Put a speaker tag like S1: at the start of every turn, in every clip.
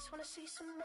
S1: just want to see some more.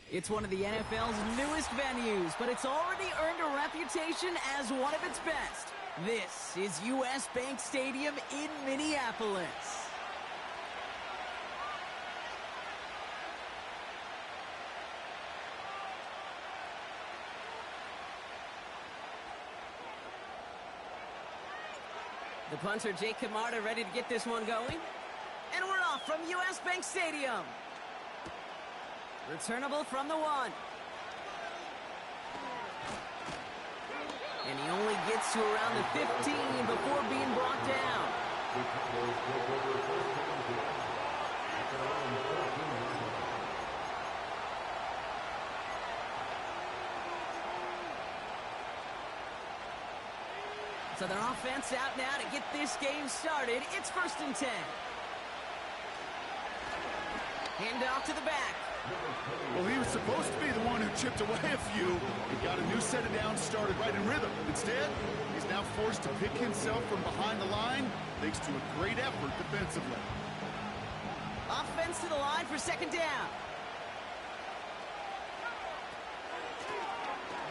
S2: It's one of the NFL's newest venues, but it's already earned a reputation as one of its best. This is US Bank Stadium in Minneapolis. The punter, Jake Camarda, ready to get this one going. And we're off from US Bank Stadium. Returnable from the 1. And he only gets to around the 15 before being brought down. So their offense out now to get this game started. It's 1st and 10. Hand off to the back.
S3: Well, he was supposed to be the one who chipped away a few and got a new set of downs started right in rhythm. Instead, he's now forced to pick himself from behind the line thanks to a great effort defensively.
S2: Offense to the line for 2nd down.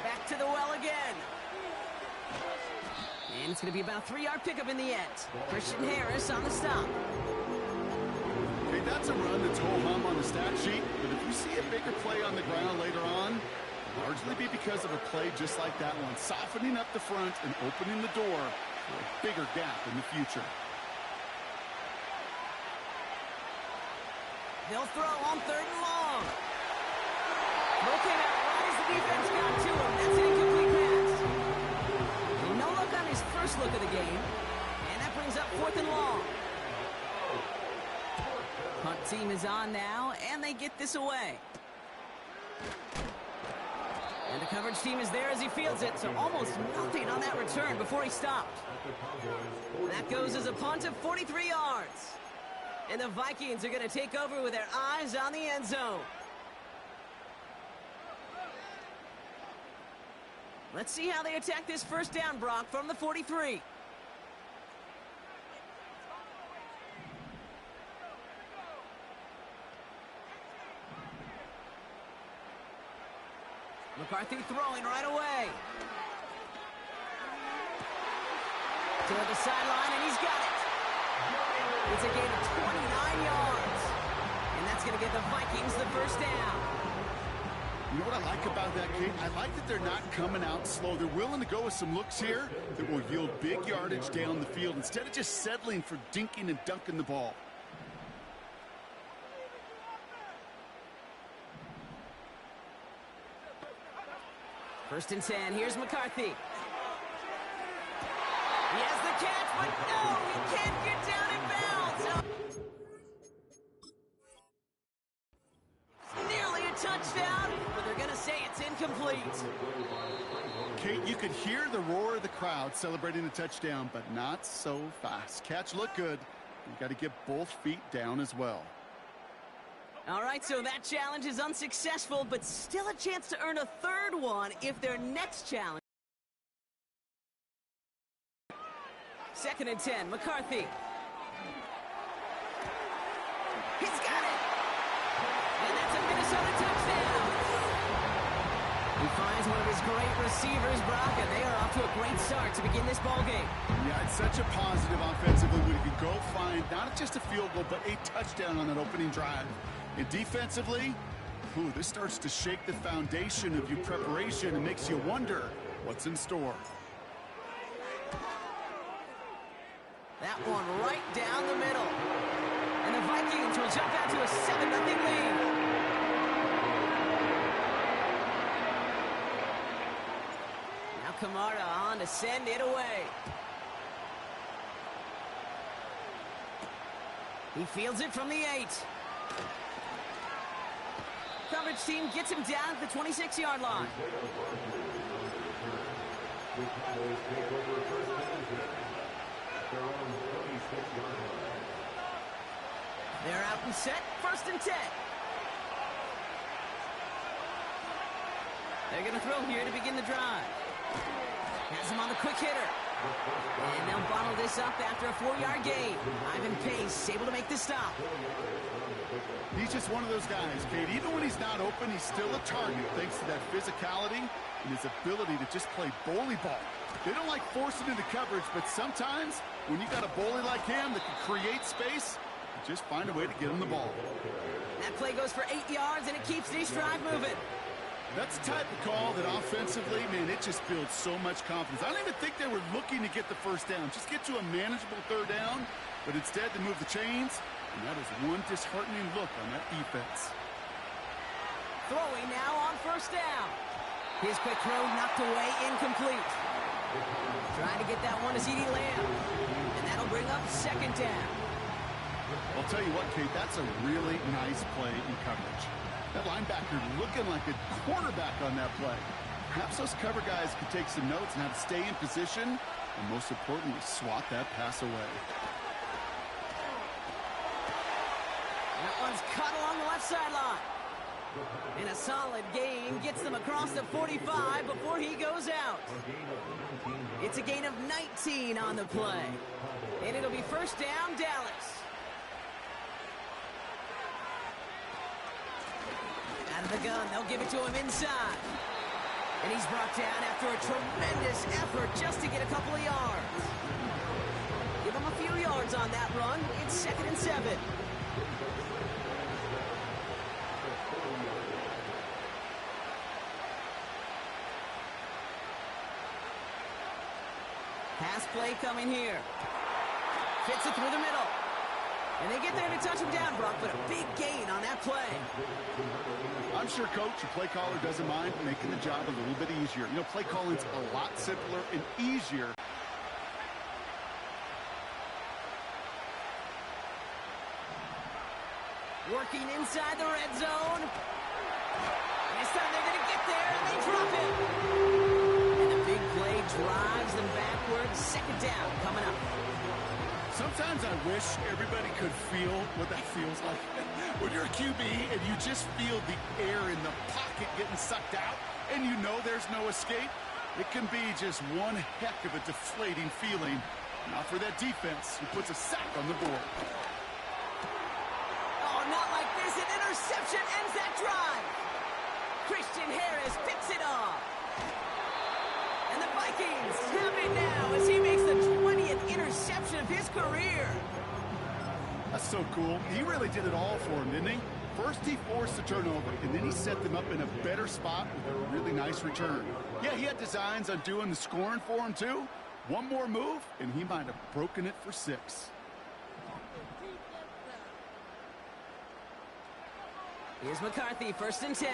S2: Back to the well again. And it's going to be about a 3-yard pickup in the end. Christian Harris on the stop.
S3: Okay, that's a run that's ho-hum on the stat sheet, but if you see a bigger play on the ground later on, it'll largely be because of a play just like that one, softening up the front and opening the door for a bigger gap in the future.
S2: They'll throw on 3rd and long. Throw came out right as the defense got to him. That's an incomplete pass. No look on his first look of the game, and that brings up 4th and long. Punt team is on now, and they get this away. And the coverage team is there as he fields it, so almost nothing on that return before he stopped. That goes as a punt of 43 yards. And the Vikings are going to take over with their eyes on the end zone. Let's see how they attack this 1st down, Brock, from the 43. McCarthy throwing right away. To the sideline, and he's got it. It's a gain of 29 yards. And that's going to give the Vikings the 1st down.
S3: You know what I like about that, Kate? I like that they're not coming out slow. They're willing to go with some looks here that will yield big yardage down the field instead of just settling for dinking and dunking the ball.
S2: 1st and 10. Here's McCarthy. He has the catch, but no, he can't get down in bounds. Nearly a touchdown, but they're going to say it's incomplete.
S3: Kate, you could hear the roar of the crowd celebrating the touchdown, but not so fast. Catch looked good. You got to get both feet down as well.
S2: All right, so that challenge is unsuccessful, but still a chance to earn a third one if their next challenge. 2nd and 10, McCarthy. He's got it! And that's a Minnesota touchdown! He finds one of his great receivers, Brock, and they are off to a great start to begin this ball game.
S3: Yeah, it's such a positive offensively when you can go find not just a field goal, but a touchdown on that opening drive. And defensively, this starts to shake the foundation of your preparation and makes you wonder what's in store.
S2: That one right down the middle. And the Vikings will jump out to a 7-0 lead. Now Kamara on to send it away. He fields it from the 8. Coverage team gets him down at the 26-yard line. They're out and set, 1st and 10. They're going to throw here to begin the drive. Has him on the quick hitter. And they'll bottle this up after a 4-yard gain. Ivan Pace able to make the stop.
S3: He's just one of those guys, Kate. Even when he's not open, he's still a target thanks to that physicality and his ability to just play bully ball. They don't like forcing into coverage, but sometimes when you got a bully like him that can create space, you just find a way to get him the ball.
S2: That play goes for 8 yards, and it keeps this drive moving.
S3: That's the type of call that offensively, man, it just builds so much confidence. I don't even think they were looking to get the first down. Just get to a manageable 3rd down, but instead they move the chains, and that is one disheartening look on that defense.
S2: Throwing now on 1st down. His quick throw knocked away, incomplete. Trying to get that one to CeeDee Lamb, and that'll bring up 2nd down.
S3: I'll tell you what, Kate, that's a really nice play in coverage. That linebacker looking like a quarterback on that play. Perhaps those cover guys could take some notes and how to stay in position, and most importantly, swat that pass away.
S2: That one's cut along the left sideline. And a solid gain gets them across the 45 before he goes out. It's a gain of 19 on the play. And it'll be 1st down, Dallas. Out of the gun, they'll give it to him inside. And he's brought down after a tremendous effort just to get a couple of yards. Give him a few yards on that run. It's 2nd and 7. Pass play coming here. Fits it through the middle. And they get there to touch him down, Brock, but a big gain on that play.
S3: I'm sure, Coach, your play caller doesn't mind making the job a little bit easier. You know, play calling's a lot simpler and easier.
S2: Working inside the red zone. And this time they're going to get there, and they drop it. And the big play drives them backwards. 2nd down coming up.
S3: Sometimes I wish everybody could feel what that feels like. When you're a QB and you just feel the air in the pocket getting sucked out and you know there's no escape, it can be just one heck of a deflating feeling. Not for that defense who puts a sack on the board.
S2: Oh, not like this. An interception ends that drive. Christian Harris picks it off. And the Vikings have it now as he makes the 20th interception of his career.
S3: That's so cool. He really did it all for him, didn't he? First he forced the turnover, and then he set them up in a better spot with a really nice return. Yeah, he had designs on doing the scoring for him, too. One more move, and he might have broken it for 6.
S2: Here's McCarthy, 1st and 10.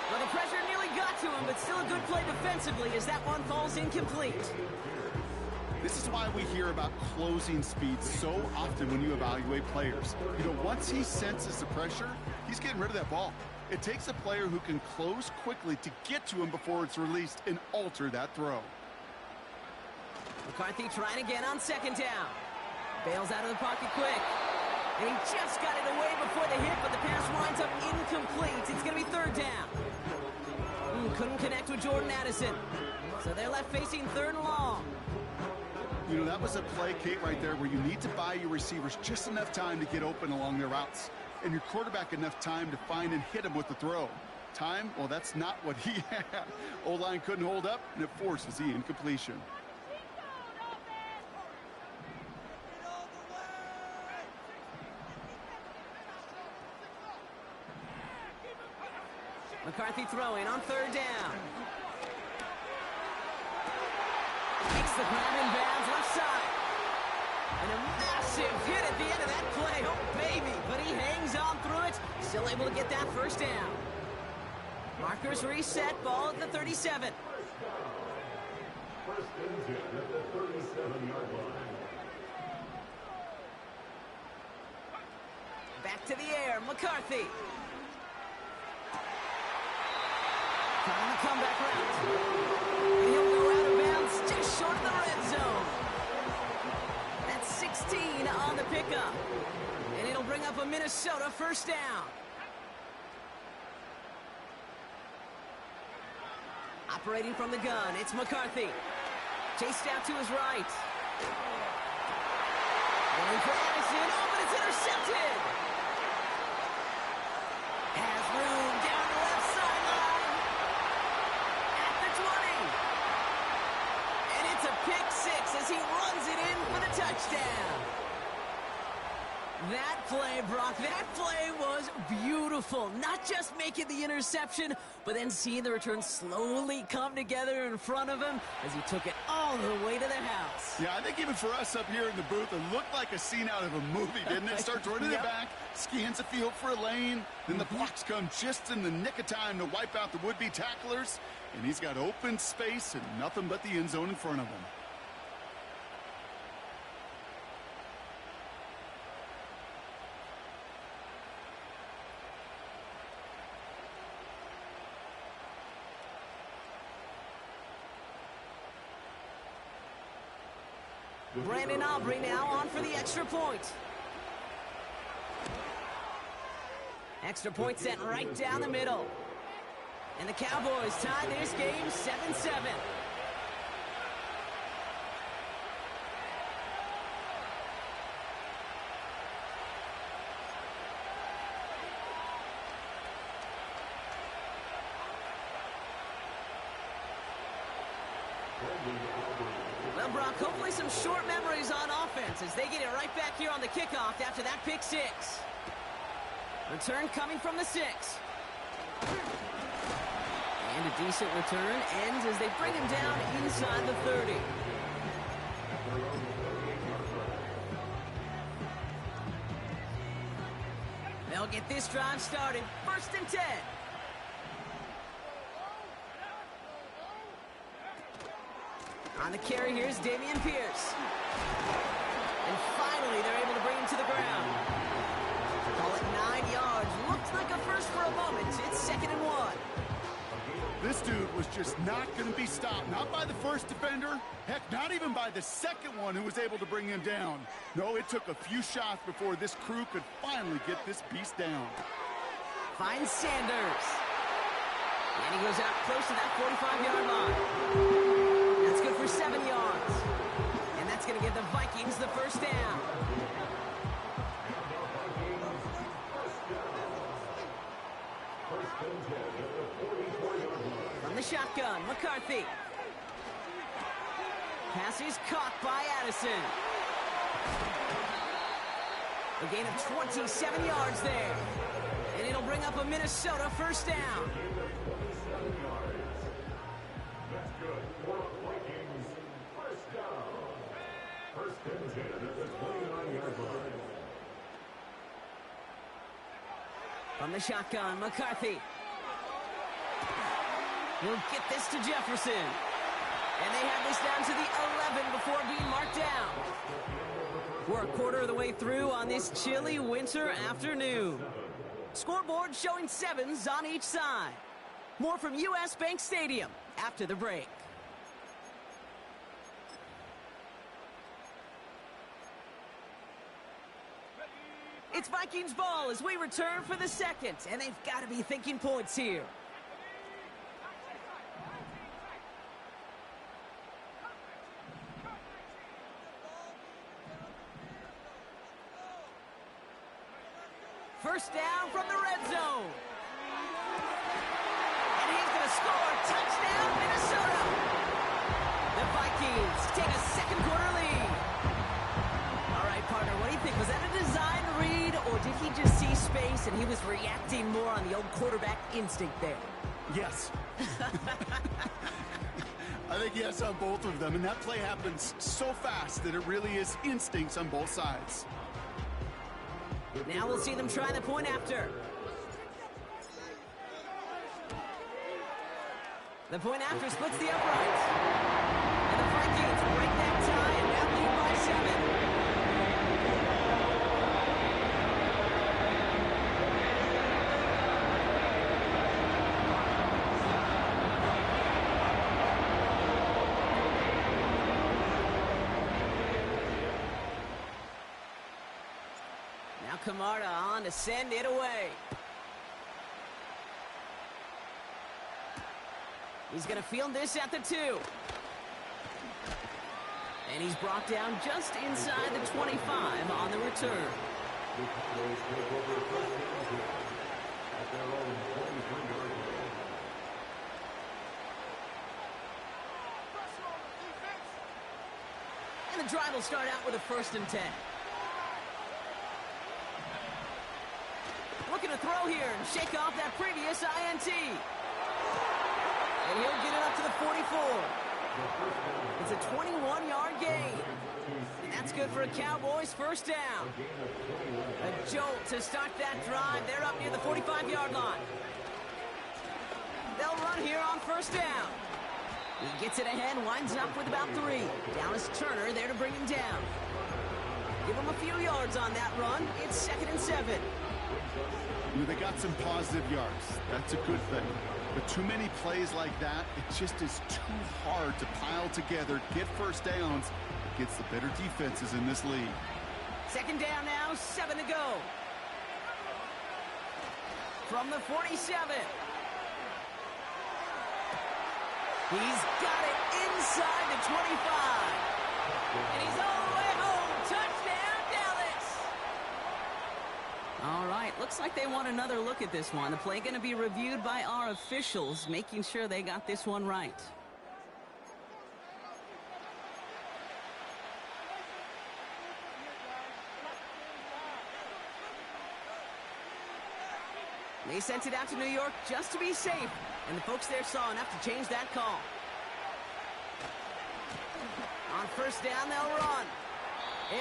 S2: Well, the pressure nearly got to him, but still a good play defensively as that one falls incomplete.
S3: This is why we hear about closing speed so often when you evaluate players. You know, once he senses the pressure, he's getting rid of that ball. It takes a player who can close quickly to get to him before it's released and alter that throw.
S2: McCarthy trying again on 2nd down. Bails out of the pocket quick. And he just got it away before the hit, but the pass winds up incomplete. It's going to be third down. Couldn't connect with Jordan Addison. So they're left facing third and long.
S3: You know, that was a play, Kate, right there, where you need to buy your receivers just enough time to get open along their routes, and your quarterback enough time to find and hit him with the throw. Time, well, that's not what he had. O-line couldn't hold up, and it forces the incompletion.
S2: McCarthy throwing on third down. Makes the grab in bounds left side. And a massive hit at the end of that play. Oh, baby. But he hangs on through it. Still able to get that first down. Markers reset. Ball at the 37.
S1: First and 10 at the 37-yard line.
S2: Back to the air. McCarthy. Trying the comeback route. And he'll go out of bounds just short of the red zone. That's 16 on the pickup. And it'll bring up a Minnesota first down. Operating from the gun, it's McCarthy. Chased out to his right. Going for Addison. Oh, but it's intercepted. Has room down the left sideline. At the 20. And it's a pick six as he runs it in for the touchdown. That play, Brock, that play was beautiful. Not just making the interception, but then seeing the return slowly come together in front of him as he took it all the way to the house.
S3: Yeah, I think even for us up here in the booth, it looked like a scene out of a movie, didn't it? Starts running it back, scans the field for a lane, then the blocks come just in the nick of time to wipe out the would-be tacklers, and he's got open space and nothing but the end zone in front of him.
S2: Brandon Aubrey now on for the extra point. Extra point sent right down the middle. And the Cowboys tie this game 7-7. Well, Brock, hopefully some short memories on offense as they get it right back here on the kickoff after that pick six. Return coming from the 6. And a decent return ends as they bring him down inside the 30. They'll get this drive started. First and 10. On the carry, here's Dameon Pierce. And finally, they're able to bring him to the ground. Call it 9 yards. Looked like a first for a moment. It's 2nd and 1.
S3: This dude was just not going to be stopped. Not by the first defender. Heck, not even by the second one who was able to bring him down. No, it took a few shots before this crew could finally get this beast down.
S2: Finds Sanders. And he goes out close to that 45-yard line. That's good for 7 yards. And that's going to give the Vikings the first down. From the shotgun, McCarthy. Pass is caught by Addison. A gain of 27 yards there. And it'll bring up a Minnesota first down. From the shotgun, McCarthy. Will get this to Jefferson. And they have this down to the 11 before being marked down. We're a quarter of the way through on this chilly winter afternoon. Scoreboard showing 7s on each side. More from U.S. Bank Stadium after the break. It's Vikings ball as we return for the second, and they've got to be thinking points here. First down from the red zone. And he's going to score. Touchdown, Minnesota. The Vikings take a second quarter lead. All right, partner, what do you think? Was that a design read, or did he just see space and he was reacting more on the old quarterback instinct there?
S3: Yes. I think yes on both of them, and that play happens so fast that it really is instincts on both sides.
S2: Now we'll see them try the point after. The point after splits the uprights. And the Vikings break that tie and now lead by 7. Now Camarda on to send it away. He's going to field this at the 2. And he's brought down just inside the 25 on the return.
S1: The Cowboys take over first down at their own 23-yard line.
S2: And the drive will start out with a 1st and 10. Looking to throw here and shake off that previous INT. And he'll get it up to the 44. It's a 21-yard gain. And that's good for a Cowboys first down. A jolt to start that drive. They're up near the 45-yard line. They'll run here on first down. He gets it ahead, winds up with about 3. Dallas Turner there to bring him down. Give him a few yards on that run. It's 2nd and 7.
S3: They got some positive yards. That's a good thing. But too many plays like that, it just is too hard to pile together, get first downs against the better defenses in this league.
S2: 2nd down now, 7 to go. From the 47. He's got it inside the 25. And he's all the way home. Touchdown, Dallas. All right, looks like they want another look at this one. The play going to be reviewed by our officials, making sure they got this one right. They sent it out to New York just to be safe, and the folks there saw enough to change that call. On first down, they'll run.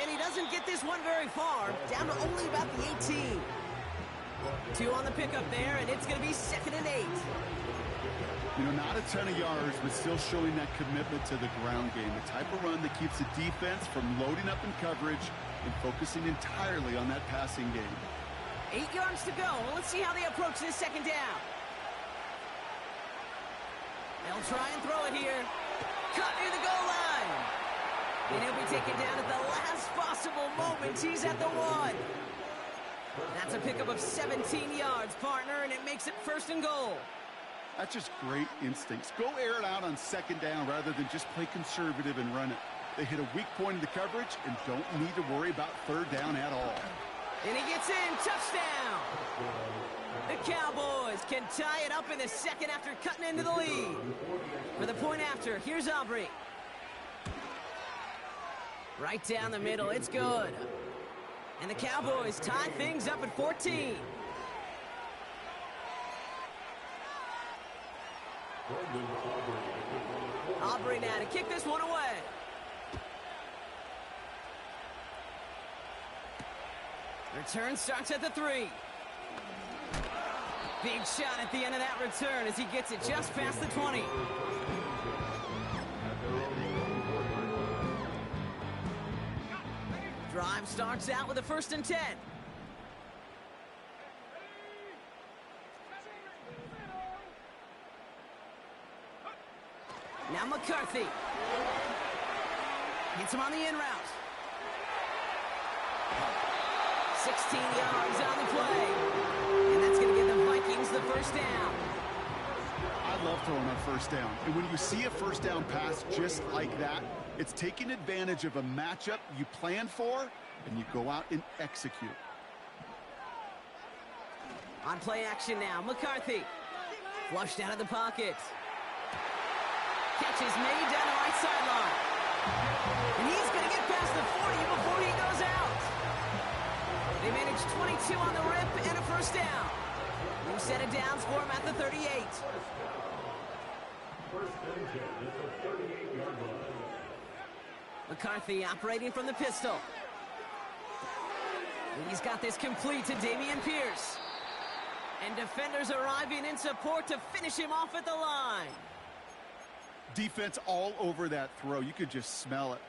S2: And he doesn't get this one very far, down to only about the 18. 2 on the pickup there, and it's going to be 2nd and 8.
S3: You know, not a ton of yards, but still showing that commitment to the ground game. The type of run that keeps the defense from loading up in coverage and focusing entirely on that passing game.
S2: 8 yards to go. Well, let's see how they approach this 2nd down. They'll try and throw it here. Cut near the goal line. And he'll be taken down at the last possible moment. He's at the 1. That's a pickup of 17 yards, partner, and it makes it 1st and goal.
S3: That's just great instincts. Go air it out on 2nd down rather than just play conservative and run it. They hit a weak point in the coverage and don't need to worry about 3rd down at all.
S2: And he gets in. Touchdown. The Cowboys can tie it up in the 2nd after cutting into the lead. For the point after, here's Aubrey. Right down the middle. It's good. And the Cowboys tie things up at 14. Aubrey now to kick this one away. Return starts at the 3. Big shot at the end of that return as he gets it just past the 20. Drive starts out with a 1st and 10. Now McCarthy. Hits him on the in route. 16 yards on the play. And that's going to give the Vikings the first down.
S3: I love throwing on first down. And when you see a first down pass just like that, it's taking advantage of a matchup you plan for, and you go out and execute.
S2: On play action now, McCarthy. Flushed out of the pocket. Catch is made down the right sideline. And he's going to get past the 40 before he goes out. They managed 22 on the rip and a first down. New set of downs for him at the 38. McCarthy operating from the pistol. He's got this complete to Dameon Pierce. And defenders arriving in support to finish him off at the line.
S3: Defense all over that throw. You could just smell it.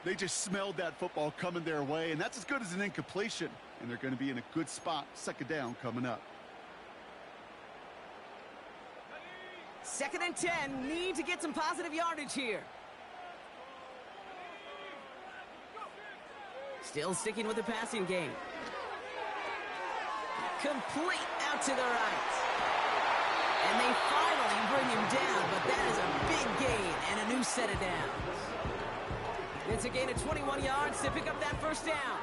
S3: They just smelled that football coming their way, and that's as good as an incompletion. And they're going to be in a good spot. Second down coming up.
S2: 2nd and 10. Need to get some positive yardage here. Still sticking with the passing game. Complete out to the right. And they finally bring him down, but that is a big gain and a new set of downs. It's a gain of 21 yards to pick up that first down.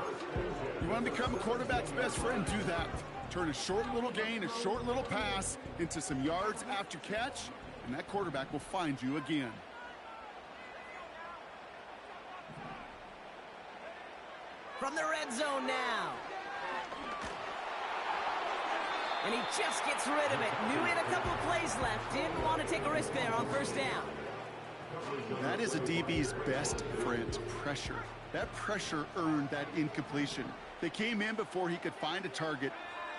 S3: You want to become a quarterback's best friend? Do that. Turn a short little gain, a short little pass into some yards after catch, and that quarterback will find you again.
S2: From the red zone now. And he just gets rid of it. Knew he had a couple of plays left. Didn't want to take a risk there on first down.
S3: That is a DB's best friend, pressure. That pressure earned that incompletion. They came in before he could find a target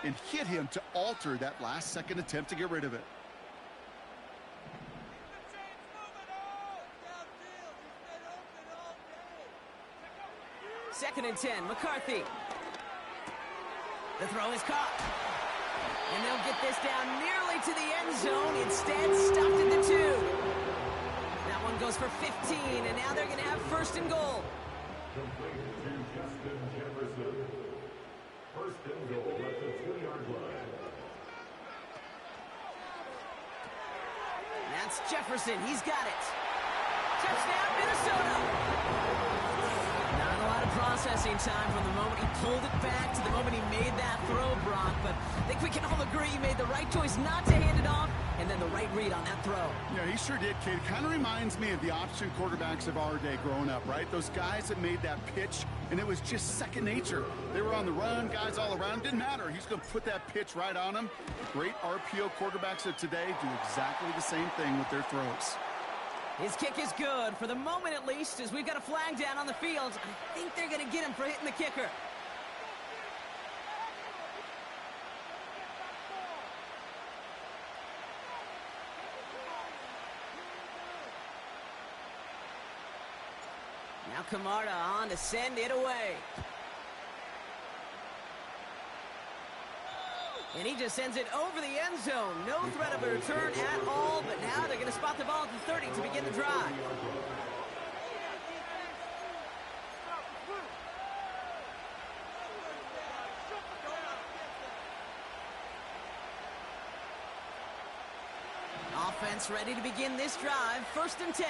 S3: and hit him to alter that last-second attempt to get rid of it.
S2: Second and 10, McCarthy. The throw is caught. And they'll get this down nearly to the end zone. Instead, stopped at the 2. That one goes for 15, and now they're going to have first and goal.
S1: Completed to Justin Jefferson. First and goal at the 2-yard line.
S2: That's Jefferson. He's got it. Touchdown, Minnesota. Not a lot of processing time from the moment he pulled it back to the moment he made that throw, Brock. But I think we can all agree he made the right choice not to hand it off, and then the right read on that throw.
S3: Yeah, he sure did, kid. It kind of reminds me of the option quarterbacks of our day growing up, right? Those guys that made that pitch, and it was just second nature. They were on the run, guys all around. Didn't matter. He's going to put that pitch right on them. Great RPO quarterbacks of today do exactly the same thing with their throws.
S2: His kick is good, for the moment at least, as we've got a flag down on the field. I think they're going to get him for hitting the kicker. Now Camarda on to send it away. And he just sends it over the end zone. No threat of a return at all, but now they're going to spot the ball at the 30 to begin the drive. Offense ready to begin this drive. 1st and 10.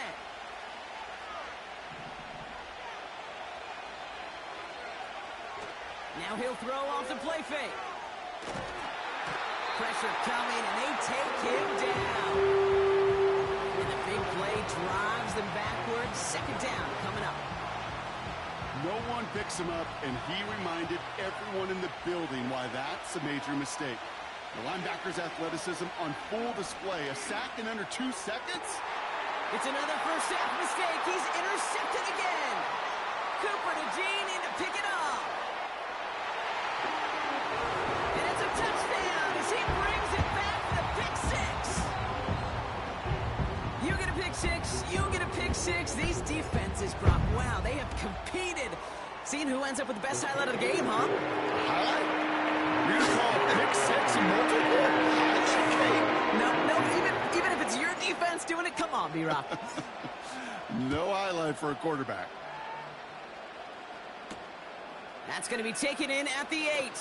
S2: Now he'll throw off the play fake. Pressure coming, and they take him down. And the big play drives them backwards. 2nd down coming up.
S3: No one picks him up, and he reminded everyone in the building why that's a major mistake. The linebacker's athleticism on full display. A sack in under 2 seconds?
S2: It's another first half mistake. He's intercepted again. Cooper to Gene in to pick it up. And it's a touchdown as he brings it back for the pick six. You get a pick six, you get a pick six. These defenses, Brock, wow, they have competed. Seeing who ends up with the best highlight of the game, huh?
S3: Highlight? You're going to call a pick six and multiple?
S2: No, even if it's your defense doing it, come on, B-Rock.
S3: No highlight for a quarterback.
S2: That's going to be taken in at the 8.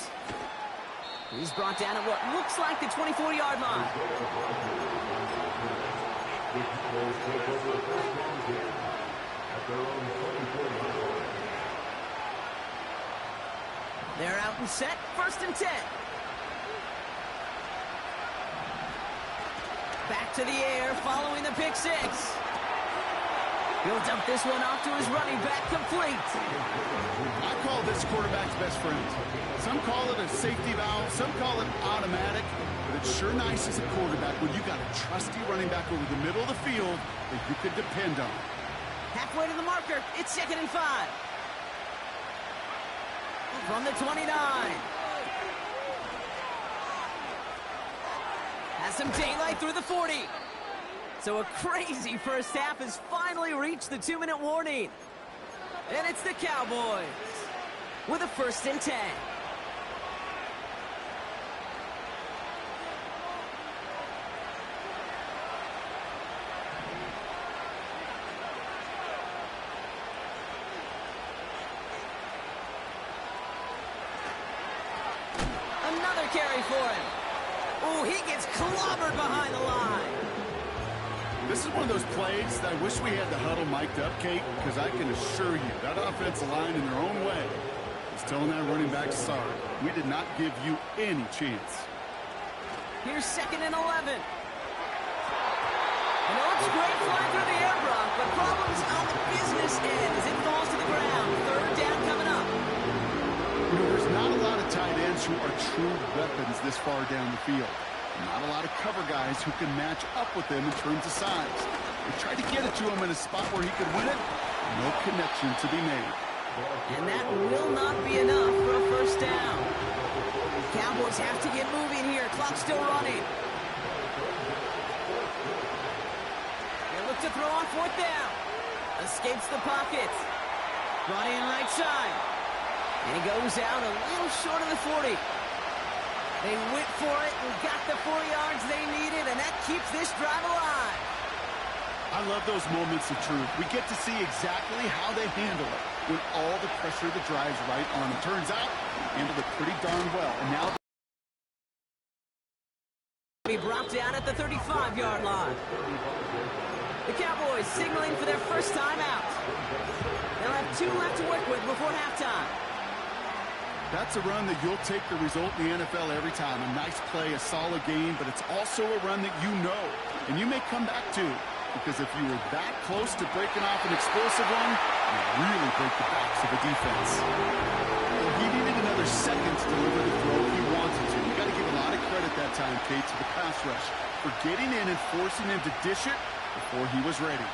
S2: He's brought down at what looks like the 24-yard line. They're out and set, 1st and 10. Back to the air following the pick 6. He'll dump this one off to his running back, complete.
S3: I call this quarterback's best friend. Some call it a safety valve, some call it automatic, but it's sure nice as a quarterback when you got a trusty running back over the middle of the field that you can depend on.
S2: Halfway to the marker, it's 2nd and 5. From the 29. Has some daylight through the 40. So a crazy first half has finally reached the 2-minute warning. And it's the Cowboys with a 1st and 10. Another carry for him. Oh, he gets clobbered behind the line.
S3: This is one of those plays that I wish we had the huddle mic'd up, Kate, because I can assure you that offensive line in their own way is telling that running back, sorry, we did not give you any chance.
S2: Here's 2nd and 11. And it looks great flying through the air, Brock, but problems on the business end as it falls to the ground. 3rd down coming up.
S3: You know, there's not a lot of tight ends who are true weapons this far down the field. Not a lot of cover guys who can match up with him in terms of size. They tried to get it to him in a spot where he could win it. No connection to be made.
S2: And that will not be enough for a 1st down. Cowboys have to get moving here. Clock still running. They look to throw on 4th down. Escapes the pocket. Brought in right side. And he goes out a little short of the 40. They went for it and got the 4 yards they needed, and that keeps this drive alive.
S3: I love those moments of truth. We get to see exactly how they handle it when all the pressure that drives right on them. Turns out, handled it pretty darn well. And now
S2: be brought down at the 35-yard line. The Cowboys signaling for their 1st time out. They'll have 2 left to work with before halftime.
S3: That's a run that you'll take the result in the NFL every time. A nice play, a solid game, but it's also a run that you know, and you may come back to, because if you were that close to breaking off an explosive run, you really break the backs of the defense. He needed another second to deliver the throw he wanted to. You got to give a lot of credit that time, Kate, to the pass rush for getting in and forcing him to dish it before he was ready.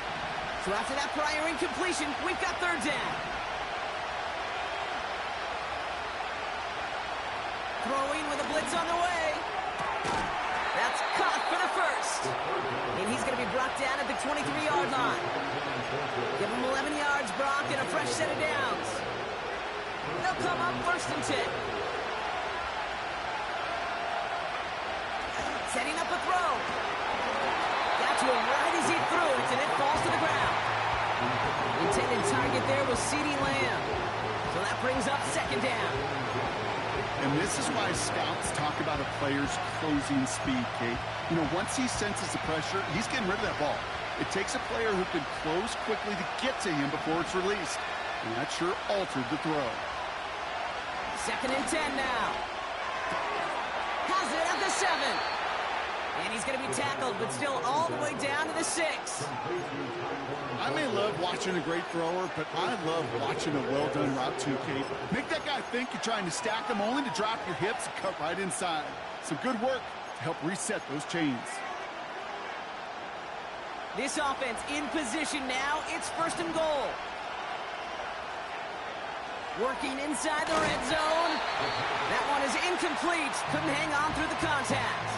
S2: So after that prior incompletion, we've got 3rd down. Throwing with a blitz on the way. That's caught for the 1st. And he's going to be brought down at the 23-yard line. Give him 11 yards, Brock, and a fresh set of downs. They'll come up 1st and 10. Setting up a throw. Got to him right as he threw it, and it falls to the ground. Intended target there was CeeDee Lamb. So that brings up 2nd down.
S3: And this is why scouts talk about a player's closing speed, Kate. You know, once he senses the pressure, he's getting rid of that ball. It takes a player who can close quickly to get to him before it's released. And that sure altered the throw.
S2: 2nd and 10 now. Has it at the 7. And he's going to be tackled, but still all the way down to the 6.
S3: I may love watching a great thrower, but I love watching a well-done route too, Kate. Make that guy think you're trying to stack him only to drop your hips and cut right inside. Some good work to help reset those chains.
S2: This offense in position now. It's 1st and goal. Working inside the red zone. That one is incomplete. Couldn't hang on through the contact.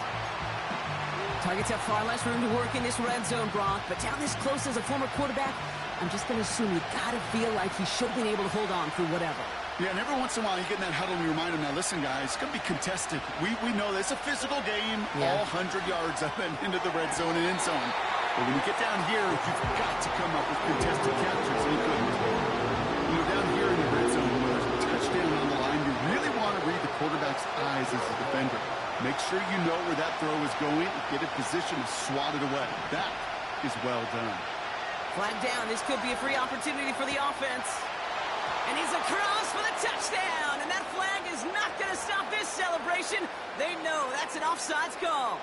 S2: Targets have far less room to work in this red zone, Brock, but down this close as a former quarterback, I'm just going to assume you got to feel like he should have been able to hold on through whatever.
S3: Yeah, and every once in a while you get in that huddle and you remind him, now listen, guys, it's going to be contested. We know that it's a physical game, all 100 yards up and into the red zone and end zone. But when you get down here, you've got to come up with contested captures, and he couldn't. You know, down here in the red zone, where there's a touchdown on the sure you know where that throw is going and get in position to swat it away. That is well done.
S2: Flag down. This could be a free opportunity for the offense. And he's across for the touchdown. And that flag is not going to stop this celebration. They know that's an offsides call.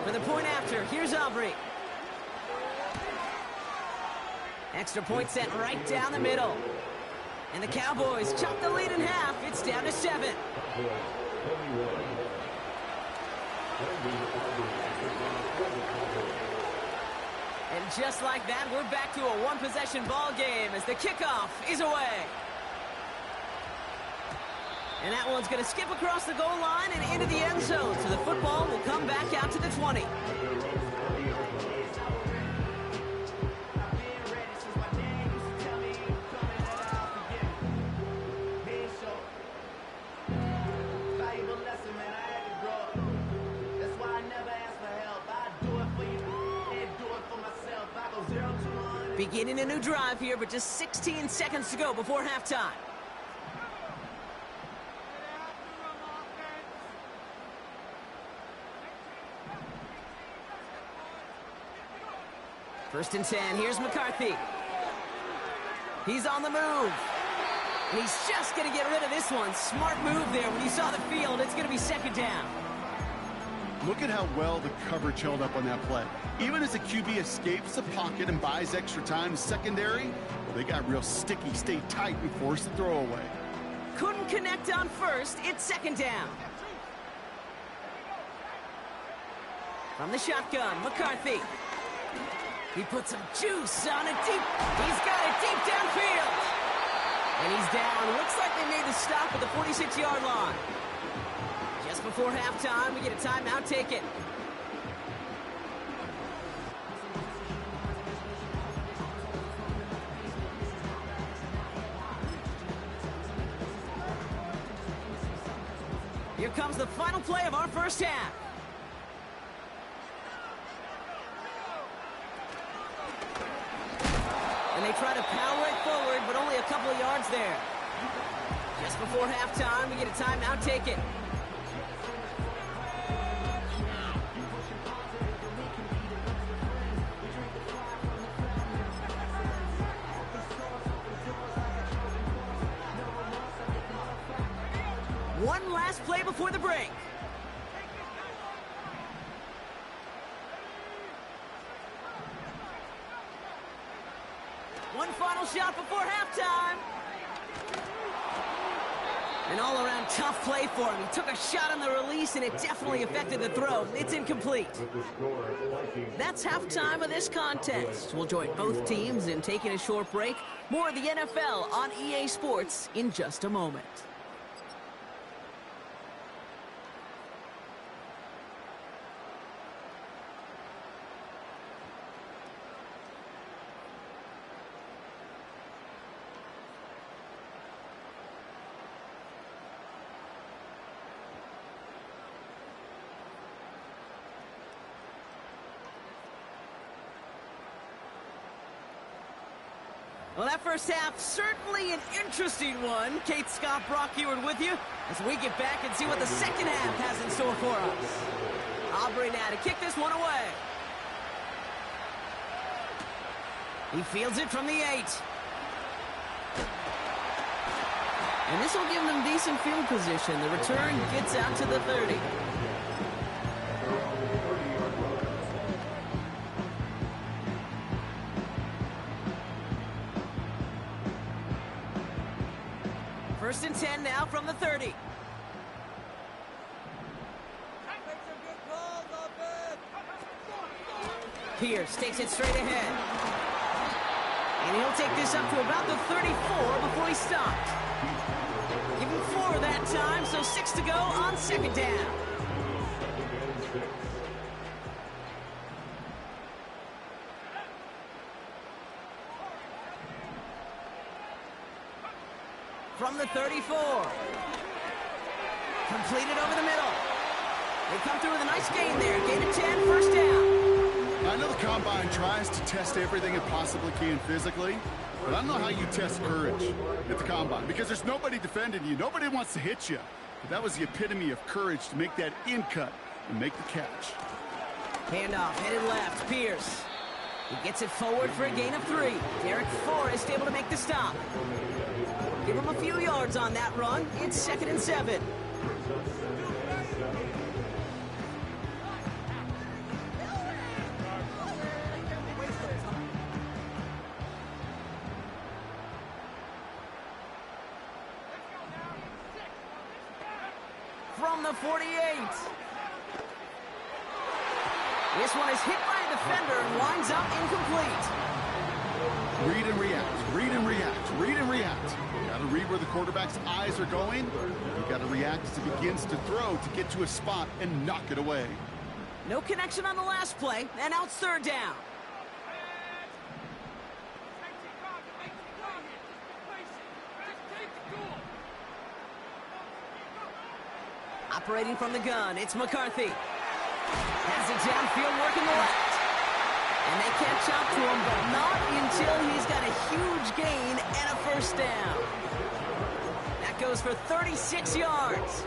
S2: For the point after, here's Aubrey. Extra point set right down the middle. And the Cowboys chop the lead in half. It's down to 7. And just like that, we're back to a one-possession ball game as the kickoff is away. And that one's going to skip across the goal line and into the end zone. So the football will come back out to the 20. Beginning a new drive here, but just 16 seconds to go before halftime. First and 10, here's McCarthy. He's on the move. And he's just going to get rid of this one. Smart move there. When you saw the field, it's going to be second down.
S3: Look at how well the coverage held up on that play. Even as the QB escapes the pocket and buys extra time to secondary, well, they got real sticky, stayed tight, and forced the throw away.
S2: Couldn't connect on first. It's second down. From the shotgun, McCarthy. He put some juice on it deep. He's got it deep downfield. And he's down. Looks like they made the stop at the 46-yard line. Just before halftime, we get a timeout taken. Here comes the final play of our first half. And they try to power it forward, but only a couple of yards there. Just before halftime, we get a timeout taken. One last play before the break. One final shot before halftime. An all-around tough play for him. He took a shot on the release, and it definitely affected the throw. It's incomplete. That's halftime of this contest. We'll join both teams in taking a short break. More of the NFL on EA Sports in just a moment. Well, that first half, certainly an interesting one. Kate Scott, Brock Eward with you as we get back and see what the second half has in store for us. Aubrey now to kick this one away. He fields it from the 8. And this will give them decent field position. The return gets out to the 30. First and 10 now from the 30. Pierce takes it straight ahead. And he'll take this up to about the 34 before he stopped. Give him 4 that time, so 6 to go on second down. From the 34. Completed over the middle. They come through with a nice gain there. Gain of 10, first down.
S3: I know the Combine tries to test everything it possibly can physically, but I don't know how you test courage at the Combine because there's nobody defending you. Nobody wants to hit you. But that was the epitome of courage to make that in cut and make the catch.
S2: Handoff, headed left, Pierce. He gets it forward for a gain of 3. Derek Forrest able to make the stop. Give him a few yards on that run. It's 2nd and 7. From the 48. This one is hit by a defender and winds up incomplete.
S3: Read and react, read and react, read and react. You got to read where the quarterback's eyes are going. You got to react as he begins to throw to get to a spot and knock it away.
S2: No connection on the last play, and out 3rd down. Operating from the gun, it's McCarthy. Has it downfield working the left. And they catch up to him, but not until he's got a huge gain and a 1st down. That goes for 36 yards.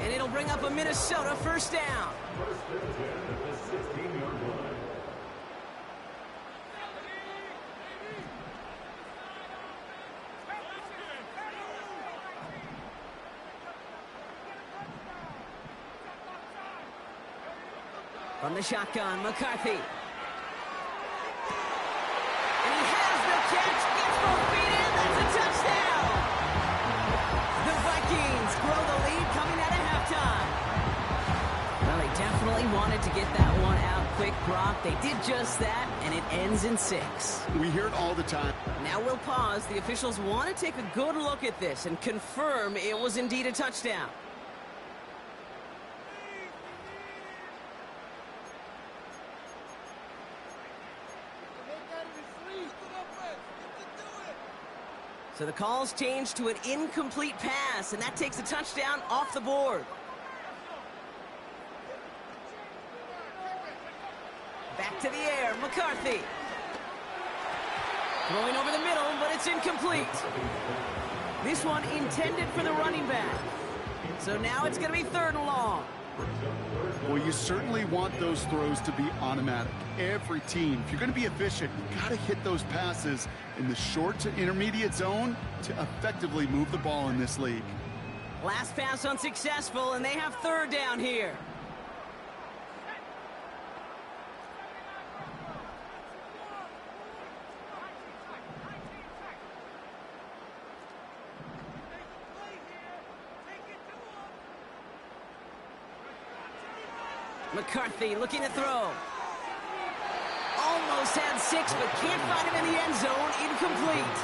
S2: And it'll bring up a Minnesota 1st down.
S1: First and 10 at the 16-yard line.
S2: From the shotgun, McCarthy. And he has the catch, gets both feet in, that's a touchdown! The Vikings grow the lead coming out of halftime. Well, they definitely wanted to get that one out quick, Brock. They did just that, and it ends in 6.
S3: We hear it all the time.
S2: Now we'll pause. The officials want to take a good look at this and confirm it was indeed a touchdown. So the call's changed to an incomplete pass, and that takes a touchdown off the board. Back to the air, McCarthy. Throwing over the middle, but it's incomplete. This one intended for the running back. So now it's going to be 3rd and long.
S3: Well, you certainly want those throws to be automatic. Every team, if you're going to be efficient, you got to hit those passes in the short to intermediate zone to effectively move the ball in this league.
S2: Last pass unsuccessful, and they have 3rd down here. McCarthy looking to throw. Almost had 6, but can't find him in the end zone. Incomplete.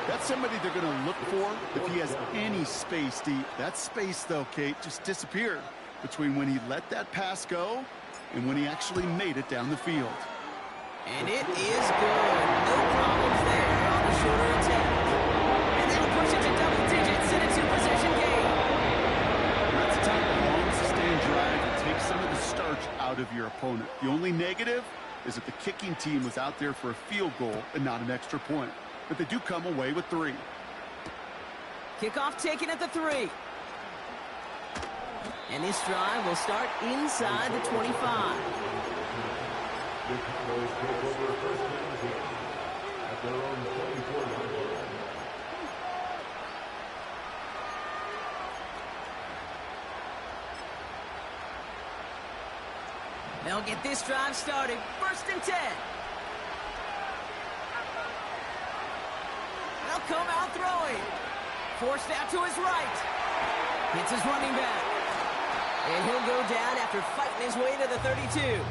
S3: That's somebody they're going to look for if he has any space deep. That space, though, Kate, just disappeared between when he let that pass go and when he actually made it down the field.
S2: And it is good. No problems there on the shorter attempt. And that'll push it to double digits in a 2-possession game.
S3: That's the type of long, sustained drive that takes some of the starch out of your opponent. The only negative is that the kicking team was out there for a field goal and not an extra point. But they do come away with 3.
S2: Kickoff taken at the 3. And this drive will start inside the 25.
S1: The Cowboys take over 1st and 10 at their own 24-yard line.
S2: They'll get this drive started. 1st and 10. They'll come out throwing. Forced out to his right. Hits his running back. And he'll go down after fighting his way to the 32.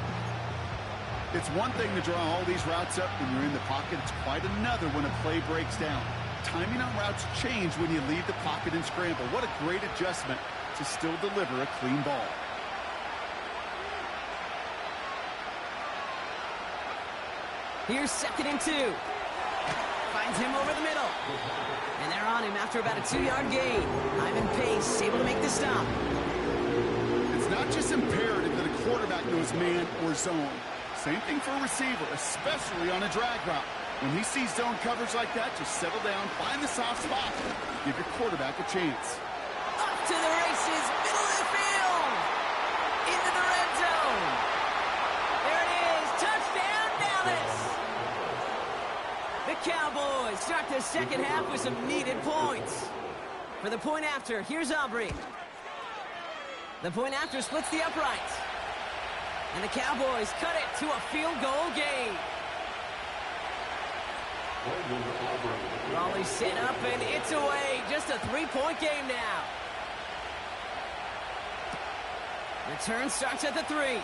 S3: It's one thing to draw all these routes up when you're in the pocket. It's quite another when a play breaks down. Timing on routes change when you leave the pocket and scramble. What a great adjustment to still deliver a clean ball.
S2: Here's 2nd and 2. Finds him over the middle. And they're on him after about a 2-yard gain. Ivan Pace able to make the stop.
S3: It's not just imperative that a quarterback knows man or zone. Same thing for a receiver, especially on a drag route. When he sees zone coverage like that, just settle down, find the soft spot, give your quarterback a chance.
S2: Off to to the races, middle of the field, into the red zone. There it is, touchdown Dallas. The Cowboys start the second half with some needed points. For the point after, here's Aubrey. The point after splits the uprights. And the Cowboys cut it to a field goal game. Raleigh set up and it's away. Just a 3-point game now. Return starts at the 3.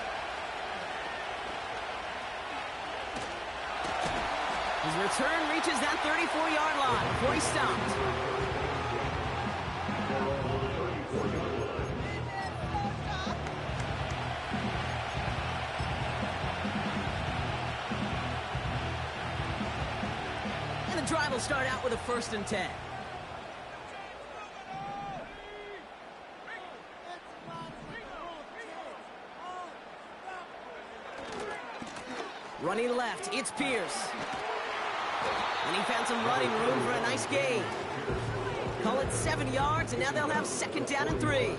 S2: His return reaches that 34-yard line before he stopped. Drive will start out with a 1st and 10. Running left, it's Pierce. And he found some running room for a nice gain. Call it 7 yards, and now they'll have 2nd down and 3.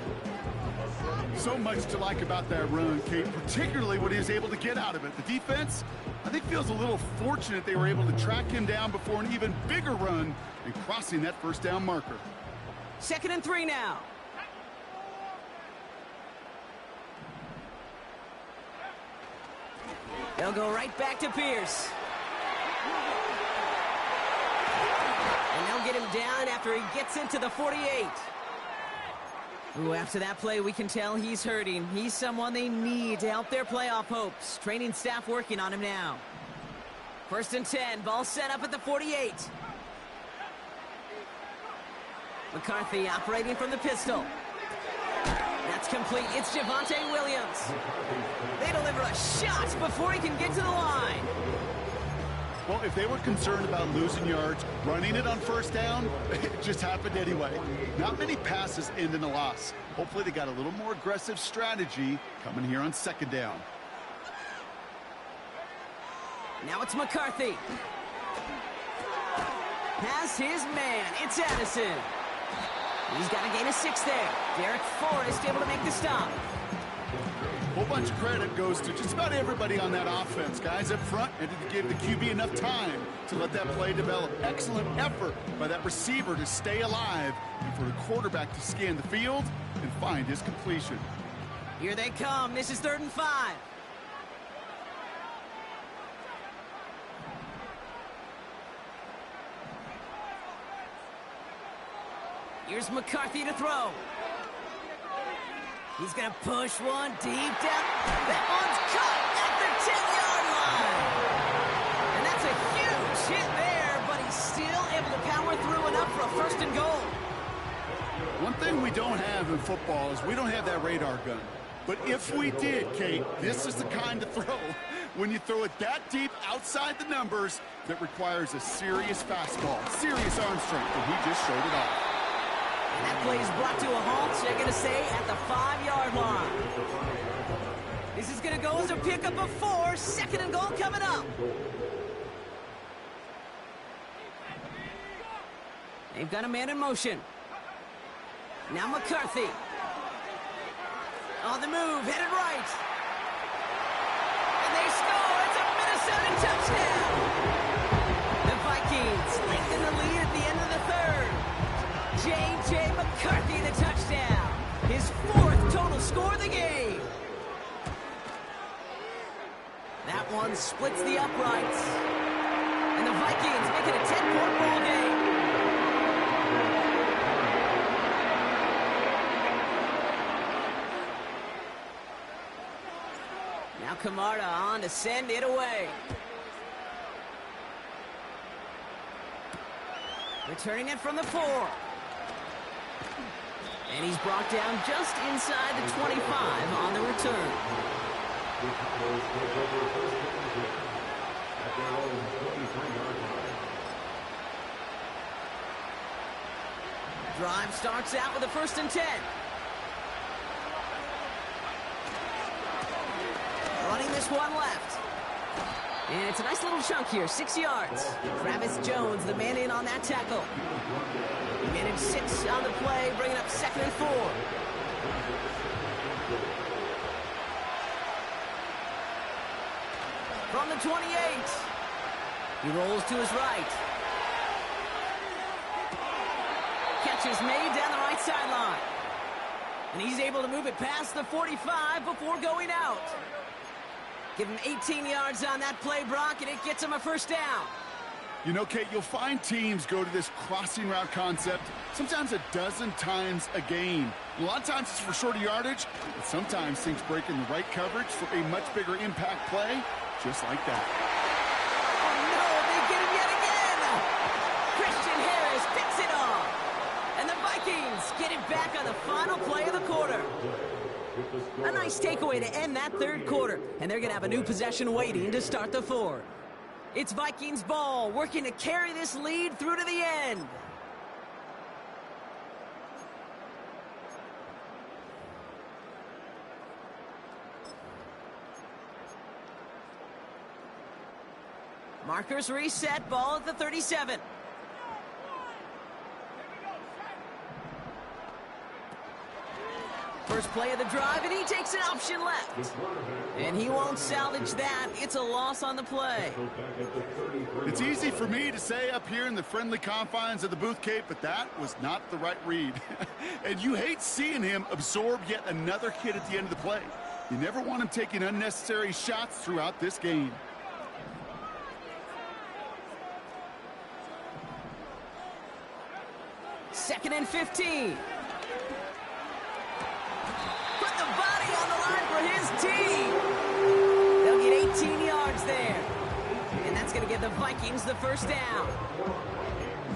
S3: So much to like about that run, Kate, particularly what he was able to get out of it. The defense, I think, feels a little fortunate they were able to track him down before an even bigger run and crossing that 1st down marker.
S2: 2nd and 3 now. They'll go right back to Pierce. And they'll get him down after he gets into the 48. Ooh, after that play, we can tell he's hurting. He's someone they need to help their playoff hopes. Training staff working on him now. 1st and 10, ball set up at the 48. McCarthy operating from the pistol. That's complete. It's Javonte Williams. They deliver a shot before he can get to the line.
S3: Well, if they were concerned about losing yards, running it on 1st down, it just happened anyway. Not many passes end in a loss. Hopefully they got a little more aggressive strategy coming here on 2nd down.
S2: Now it's McCarthy. Has his man. It's Addison. He's got a gain of 6 there. Derek Forrest able to make the stop.
S3: A whole bunch of credit goes to just about everybody on that offense. Guys up front had to give the QB enough time to let that play develop. Excellent effort by that receiver to stay alive and for the quarterback to scan the field and find his completion.
S2: Here they come. This is 3rd and 5. Here's McCarthy to throw. He's going to push one deep down. That one's caught at the 10-yard line. And that's a huge hit there, but he's still able to power through enough for a 1st and goal.
S3: One thing we don't have in football is we don't have that radar gun. But if we did, Kate, this is the kind of throw when you throw it that deep outside the numbers that requires a serious fastball, serious arm strength, and he just showed it off.
S2: And that play is brought to a halt, they're going to say, at the 5-yard line. This is going to go as a pickup of 4, 2nd and goal coming up. They've got a man in motion. Now McCarthy. On the move, headed right. And they score. It's a Minnesota touchdown. The Vikings lengthen the lead at the end of the 3rd. J.J. McCarthy, the touchdown. His 4th total score of the game. That one splits the uprights. And the Vikings make it a 10-point ball game. Now Camarda on to send it away. Returning it from the 4. And he's brought down just inside the 25 on the return. Drive starts out with a 1st and 10. Running this one left. And it's a nice little chunk here, 6 yards. Travis Jones, the man in on that tackle. He managed 6 on the play, bringing up 2nd and 4. From the 28. He rolls to his right. Catch is made down the right sideline. And he's able to move it past the 45 before going out. Give him 18 yards on that play, Brock, and it gets him a first down.
S3: You know, Kate, you'll find teams go to this crossing route concept sometimes a dozen times a game. A lot of times it's for shorter yardage, but sometimes things break in the right coverage for a much bigger impact play, just like that.
S2: Oh, no, they get him yet again. Christian Harris picks it off. And the Vikings get it back on the final play of the quarter. A nice takeaway to end that 3rd quarter. And they're going to have a new possession waiting to start the 4th. It's Vikings ball, working to carry this lead through to the end. Markers reset, ball at the 37. First play of the drive, and he takes an option left. And he won't salvage that. It's a loss on the play.
S3: It's easy for me to say up here in the friendly confines of the booth, Kate, but that was not the right read. And you hate seeing him absorb yet another hit at the end of the play. You never want him taking unnecessary shots throughout this game.
S2: Second and 15. Put the body on the line for his team. They'll get 18 yards there. And that's going to give the Vikings the first down.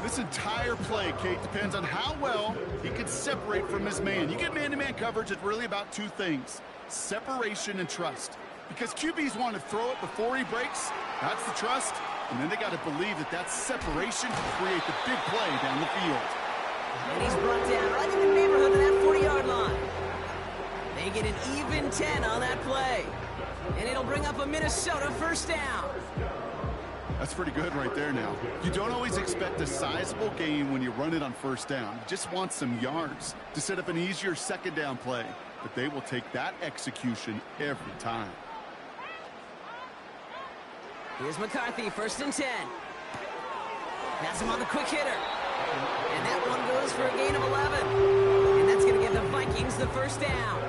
S3: This entire play, Kate, depends on how well he can separate from his man. You get man-to-man coverage, it's really about 2 things: separation and trust. Because QBs want to throw it before he breaks, that's the trust, and then they got to believe that that separation can create the big play down the field.
S2: And he's brought down right in the neighborhood of that 40-yard line. They get an even 10 on that play. And it'll bring up a Minnesota first down.
S3: That's pretty good right there now. You don't always expect a sizable gain when you run it on first down. You just want some yards to set up an easier second down play. But they will take that execution every time.
S2: Here's McCarthy, 1st and 10. Pass him on the quick hitter. And that one goes for a gain of 11. And that's going to give the Vikings the first down.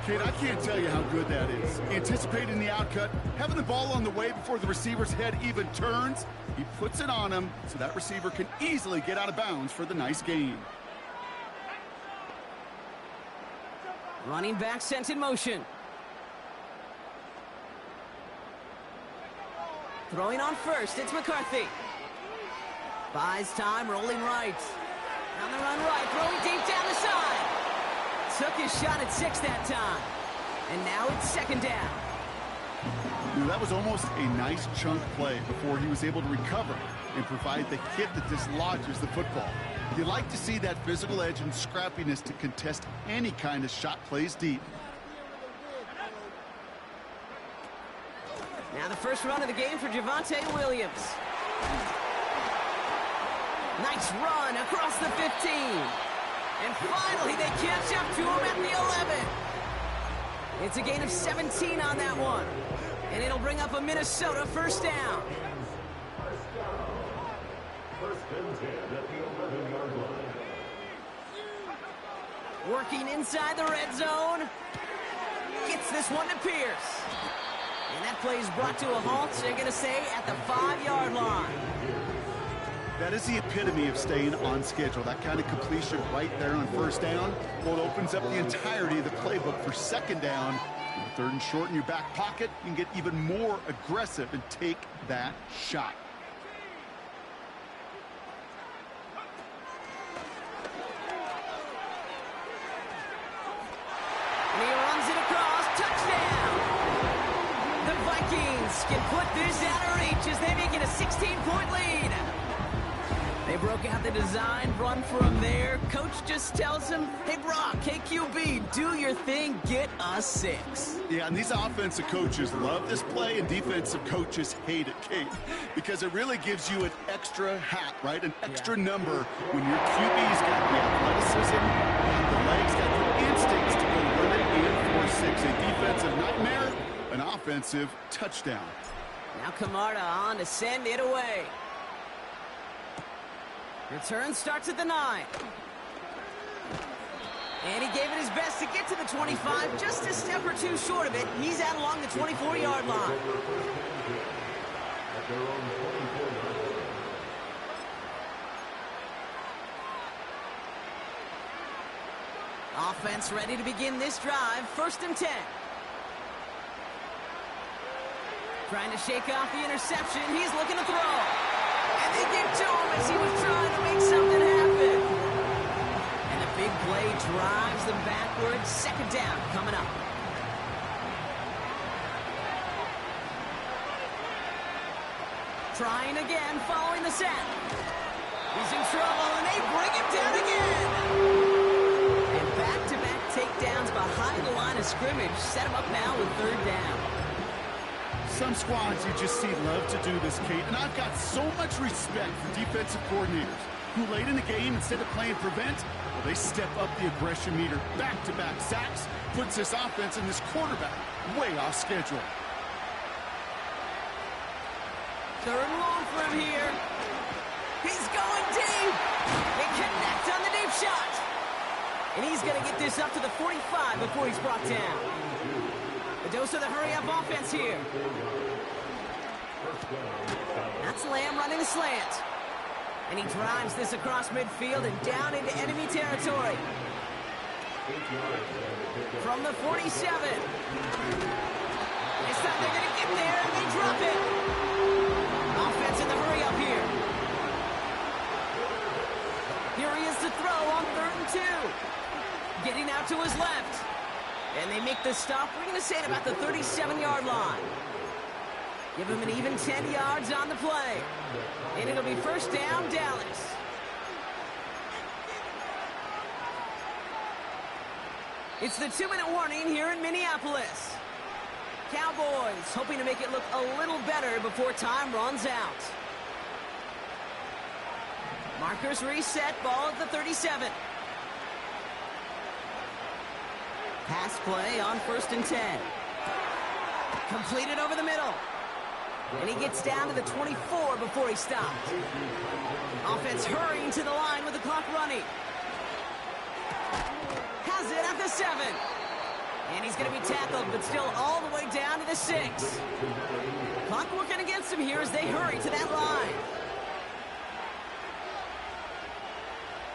S3: Kate, I can't tell you how good that is. Anticipating the outcut, having the ball on the way before the receiver's head even turns, he puts it on him so that receiver can easily get out of bounds for the nice gain.
S2: Running back sent in motion. Throwing on first, it's McCarthy. Buys time, rolling right. On the run right, throwing deep down the side. Took his shot at 6 that time. And now it's 2nd down.
S3: That was almost a nice chunk play before he was able to recover and provide the hit that dislodges the football. You like to see that physical edge and scrappiness to contest any kind of shot plays deep.
S2: Now the first run of the game for Javonte Williams. Nice run across the 15. And finally they catch up to him at the 11. It's a gain of 17 on that one. And it'll bring up a Minnesota first down.
S1: First and 10 at the 11-yard line.
S2: Working inside the red zone. Gets this one to Pierce. And that play is brought to a halt, so they're going to say at the 5-yard line.
S3: That is the epitome of staying on schedule. That kind of completion right there on first down. Well, it opens up the entirety of the playbook for second down. With 3rd and short in your back pocket, you can get even more aggressive and take that shot.
S2: And he runs it across. Touchdown! The Vikings can put this out of reach as they make it a 16-point lead. They They broke out the design run for him there. Coach just tells him, hey, Brock, hey, QB, do your thing, get a 6.
S3: Yeah, and these offensive coaches love this play, and defensive coaches hate it, Kate, because it really gives you an extra hat, right? An extra number when your QB's got the athleticism, the legs, got the instincts to go run it in 4-6. A defensive nightmare, an offensive touchdown.
S2: Now Camarda on to send it away. Return starts at the 9. And he gave it his best to get to the 25, just a step or two short of it. He's out along the 24-yard line.
S1: At their own 24-yard line.
S2: Offense ready to begin this drive. 1st and 10. Trying to shake off the interception. He's looking to throw. And they get to him as he was trying to make something happen. And the big play drives them backwards. 2nd down coming up. Trying again, following the set. He's in trouble, and they bring him down again. And back-to-back takedowns behind the line of scrimmage set him up now with 3rd down.
S3: Some squads you just see love to do this, Kate, and I've got so much respect for defensive coordinators who late in the game, instead of playing prevent, well, they step up the aggression meter. Back-to-back sacks puts this offense and this quarterback way off schedule.
S2: 3rd and long for him here. He's going deep. They connect on the deep shot. And he's going to get this up to the 45 before he's brought down. A dose of the hurry-up offense here. That's Lamb running a slant. And he drives this across midfield and down into enemy territory. From the 47. This time they're going to get there, and they drop it. Offense in the hurry-up here. Here he is to throw on 3rd and 2. Getting out to his left. And they make the stop. We're going to say it about the 37-yard line. Give him an even 10 yards on the play. And it'll be 1st down, Dallas. It's the 2-minute warning here in Minneapolis. Cowboys hoping to make it look a little better before time runs out. Markers reset, ball at the 37. Pass play on 1st and 10. Completed over the middle. And he gets down to the 24 before he stopped. Offense hurrying to the line with the clock running. Has it at the 7. And he's going to be tackled, but still all the way down to the 6. Clock working against him here as they hurry to that line.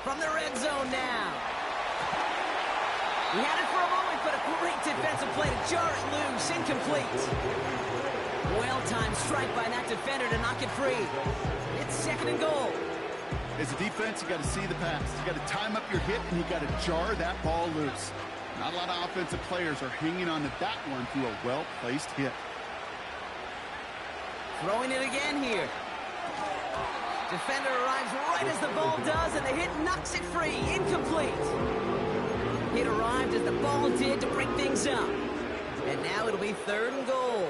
S2: From the red zone now. He had it for a moment, but a great defensive play to jar it loose. Incomplete. Well-timed strike by that defender to knock it free. It's 2nd and goal.
S3: As a defense, you got to see the pass. You got to time up your hit, and you got to jar that ball loose. Not a lot of offensive players are hanging on to that one through a well-placed hit.
S2: Throwing it again here. Defender arrives right as the ball does, and the hit knocks it free. Incomplete. It arrived as the ball did to break things up. And now it'll be 3rd and goal.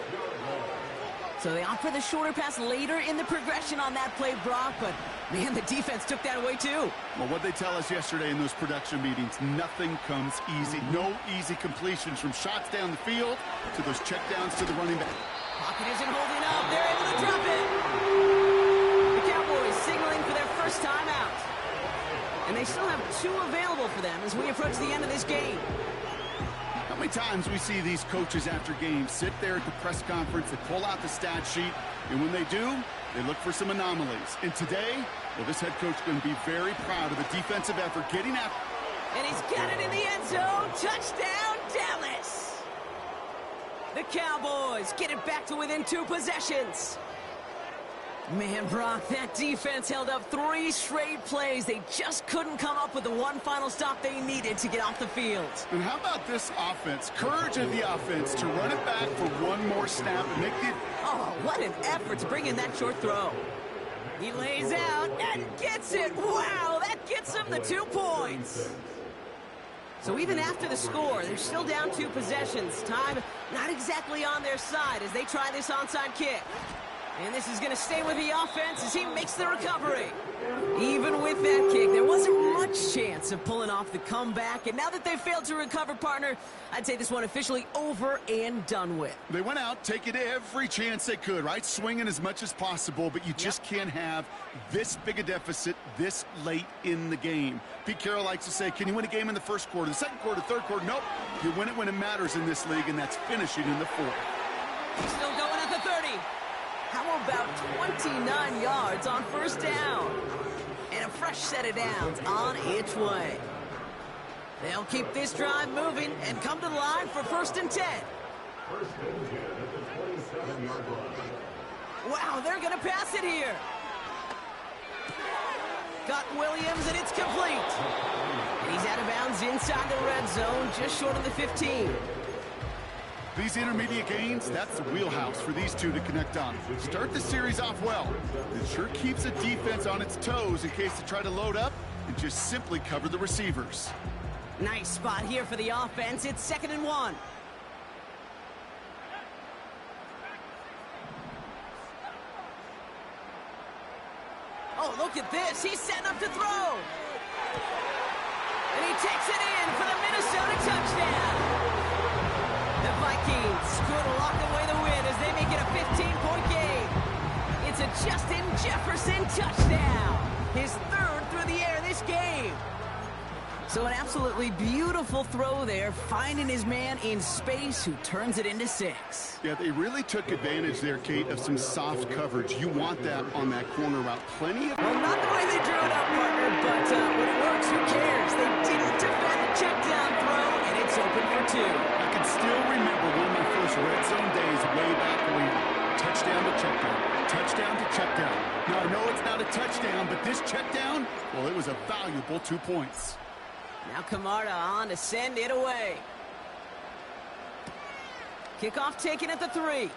S2: So they opt for the shorter pass later in the progression on that play, Brock, but man, the defense took that away too.
S3: Well, what they tell us yesterday in those production meetings, nothing comes easy. No easy completions from shots down the field to those checkdowns to the running back.
S2: Pocket isn't holding up. They're able to drop it. The Cowboys signaling for their first time out. And they still have 2 available for them as we approach the end of this game.
S3: How many times we see these coaches after games sit there at the press conference, they pull out the stat sheet, and when they do, they look for some anomalies. And today, well, this head coach is going to be very proud of the defensive effort getting after.
S2: And he's got it in the end zone. Touchdown, Dallas! The Cowboys get it back to within 2 possessions. Man, Brock, that defense held up 3 straight plays. They just couldn't come up with the one final stop they needed to get off the field.
S3: And how about this offense? Courage of the offense to run it back for one more snap and make it.
S2: Oh, what an effort to bring in that short throw. He lays out and gets it. Wow, that gets him the 2 points. So even after the score, they're still down 2 possessions. Time not exactly on their side as they try this onside kick. And this is going to stay with the offense as he makes the recovery. Even with that kick, there wasn't much chance of pulling off the comeback. And now that they've failed to recover, partner, I'd say this one officially over and done with.
S3: They went out taking every chance they could, right? Swinging as much as possible, but you just can't have this big a deficit this late in the game. Pete Carroll likes to say, can you win a game in the first quarter, the second quarter, third quarter? Nope. You win it when it matters in this league, and that's finishing in the fourth.
S2: Still going at the 30. How about 29 yards on first down? And a fresh set of downs on its way. They'll keep this drive moving and come to the line for 1st and 10.
S1: 1st and 10 at the 27-yard line.
S2: Wow, they're going to pass it here. Got Williams, and it's complete. And he's out of bounds inside the red zone, just short of the 15.
S3: These intermediate gains, that's the wheelhouse for these two to connect on. Start the series off well. It sure keeps the defense on its toes in case they try to load up and just simply cover the receivers.
S2: Nice spot here for the offense. It's 2nd and 1. Oh, look at this. He's setting up to throw. And he takes it in for the Minnesota touchdown. The Vikings could lock away the win as they make it a 15-point game. It's a Justin Jefferson touchdown. His 3rd through the air this game. So an absolutely beautiful throw there, finding his man in space who turns it into 6.
S3: Yeah, they really took advantage there, Kate, of some soft coverage. You want that on that corner route. Plenty of...
S2: Well, not the way they drew it up, partner, but when it works, who cares? They didn't defend the check down throw, and it's open for 2.
S3: I can still remember one of my first red zone days way back when touchdown to check down, touchdown to check down. Now, I know it's not a touchdown, but this check down, well, it was a valuable 2 points.
S2: Now Camarda on to send it away. Kickoff taken at the 3.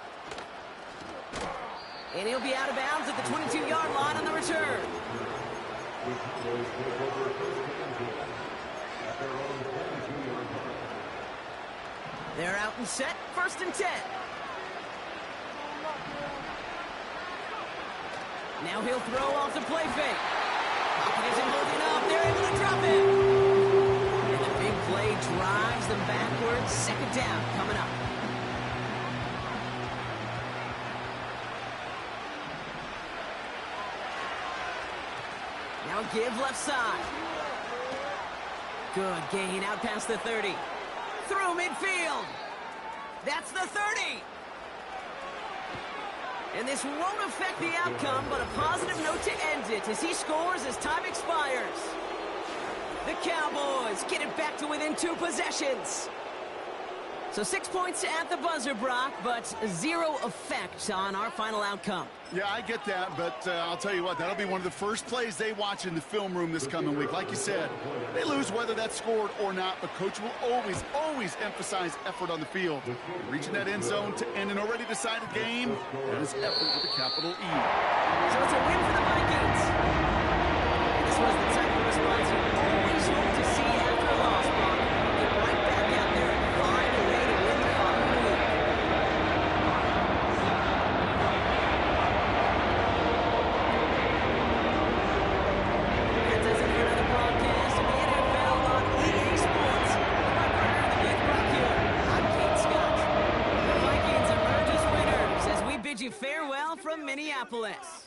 S2: And he'll be out of bounds at the 22-yard line on the return. They're out and set, 1st and 10. Now he'll throw off the play fake. Pocket isn't holding up. They're able to drop him. And the big play drives them backwards. 2nd down coming up. Now a give left side. Good gain out past the 30. Through midfield. That's the 30. And this won't affect the outcome, but a positive note to end it as he scores as time expires. The Cowboys get it back to within 2 possessions. So 6 points at the buzzer, Brock, but 0 effect on our final outcome.
S3: Yeah, I get that, but I'll tell you what, that'll be one of the first plays they watch in the film room this coming week. Like you said, they lose whether that's scored or not, but Coach will always emphasize effort on the field. Reaching that end zone to end an already decided game, that is effort with a capital E.
S2: So it's a win for the Vikings. And this was the type of response you always hope to see after a loss, Brock. Get right back out there and find a way to win the following week. That does it for another broadcast of the NFL on EA Sports. My partner, the Big Brock here. I'm Kate Scott. The Vikings emerge as winners as we bid you farewell from Minneapolis.